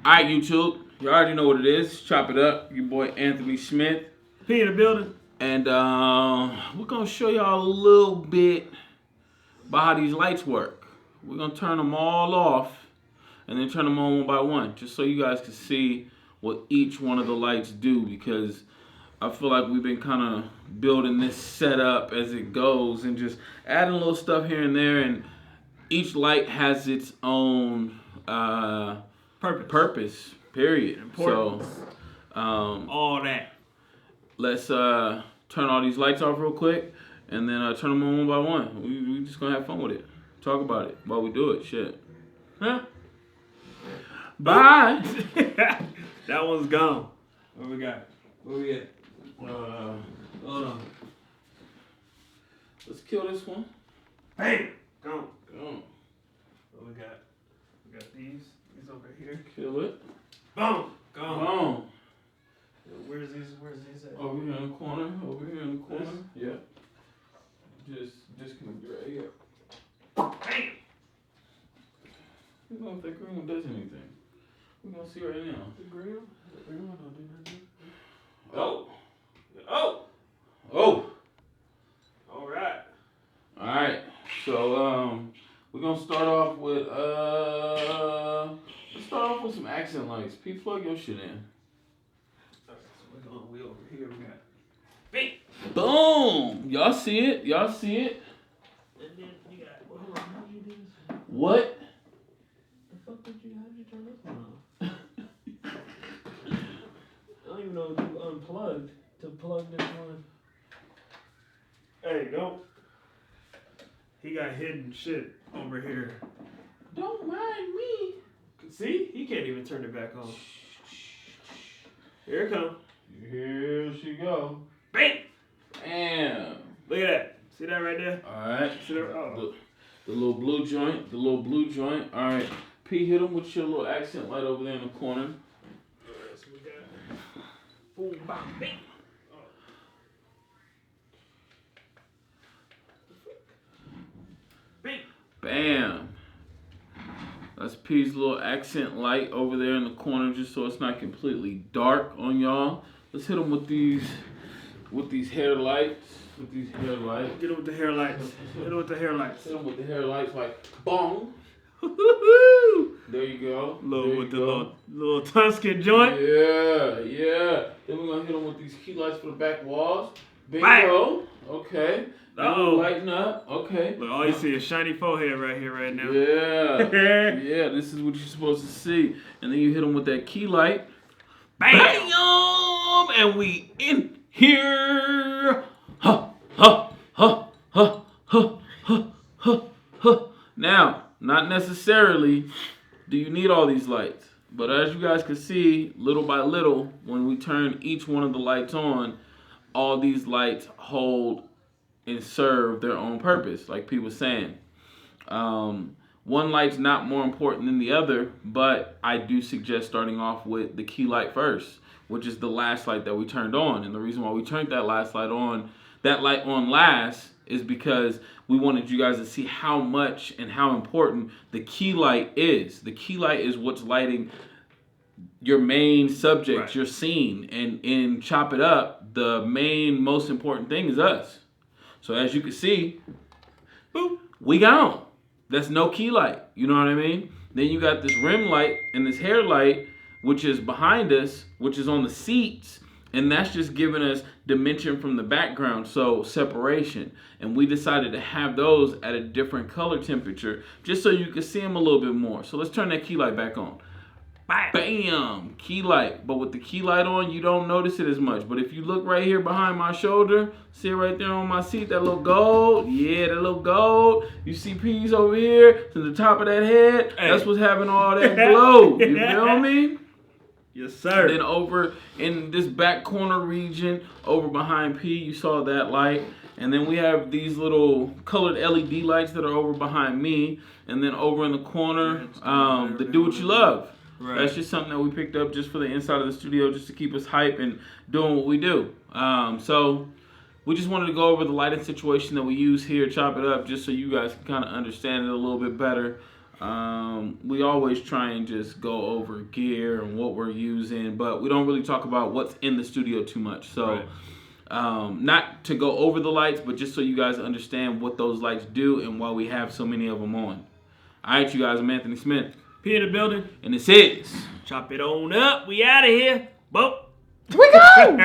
Alright, YouTube. You already know what it is. Chop it up. Your boy Anthony Smith. P in the building. And we're going to show y'all a little bit about how these lights work. We're going to turn them all off and then turn them on one by one, just so you guys can see what each one of the lights do, because I feel like we've been kind of building this setup as it goes and just adding little stuff here and there, and each light has its own purpose, period. Importance. So all that. let's turn all these lights off real quick and then turn them on one by one. We just gonna have fun with it. Talk about it while we do it. Shit. Huh? Bye. That one's gone. What we got? Where we at? Hold on. Let's kill this one. Bam! Gone. Boom. What we got? We got these. These over here. Kill it. Boom! Gone. Boom. Where's these at? Over here in the corner. Over here in the corner. This? Yeah. Just gonna be right here. Bam! I don't know if that green one does anything. We're gonna see right now. The green one? The green one don't do nothing. Oh. Oh! Oh. Alright. Alright. So we're gonna start off with let's start off with some accent lights. P, plug your shit in. Alright, so we over here. We got bam! Boom! Y'all see it? Y'all see it? And then you got, hold on, how did you do this? What? The fuck did you, how did you turn this one off? I don't even know if you unplugged to plug this one. Hey, don't. He got hidden shit over here. Don't mind me. See? He can't even turn it back on. Here it comes. Here she go. Bam! Bam. Look at that. See that right there? Alright. See that? Oh. The little blue joint. The little blue joint. Alright. P, hit him with your little accent light over there in the corner. Alright, so we got boom, bam, bam. Oh. Bam. Bam. That's P's little accent light over there in the corner, just so it's not completely dark on y'all. Let's hit them with these hair lights. With these hair lights. Get it with the hair lights. Hit it with the hair lights. Hit them with the hair lights like bong. There you go. With the little Tuscan joint. Yeah. Then we're gonna hit them with these key lights for the back walls. Bingo. Okay. Now lighten up. Okay. Look, all you see is shiny forehead right here, right now. Yeah. This is what you're supposed to see. And then you hit them with that key light. Bam! Bam! And we in here. Now, not necessarily do you need all these lights, but as you guys can see, little by little, when we turn each one of the lights on, all these lights hold and serve their own purpose, like P was saying. One light's not more important than the other, but I do suggest starting off with the key light first, which is the last light that we turned on. And the reason why we turned that light on last, is because we wanted you guys to see how much and how important the key light is. The key light is what's lighting your main subject, right, your scene. And in Chop It Up, the most important thing is us. So as you can see, boop, we gone. That's no key light. You know what I mean? Then you got this rim light and this hair light, which is behind us, which is on the seats. And that's just giving us dimension from the background, so separation. And we decided to have those at a different color temperature, just so you can see them a little bit more. So let's turn that key light back on. Bam! Key light. But with the key light on, you don't notice it as much. But if you look right here behind my shoulder, see it right there on my seat, that little gold? Yeah, that little gold. You see P's over here to the top of that head? Hey. That's what's having all that glow. You feel me? Yes, sir. Then over in this back corner region, over behind P, you saw that light. And then we have these little colored LED lights that are over behind me. And then over in the corner, the Do What You Love. Right. That's just something that we picked up just for the inside of the studio, just to keep us hype and doing what we do. So we just wanted to go over the lighting situation that we use here, Chop It Up, just so you guys can kind of understand it a little bit better. We always try and just go over gear and what we're using, but we don't really talk about what's in the studio too much. So, not to go over the lights, but just so you guys understand what those lights do and why we have so many of them on. All right, you guys, I'm Anthony Smith. P in the building. And this is Chop it on up. We out of here. Boop. We go!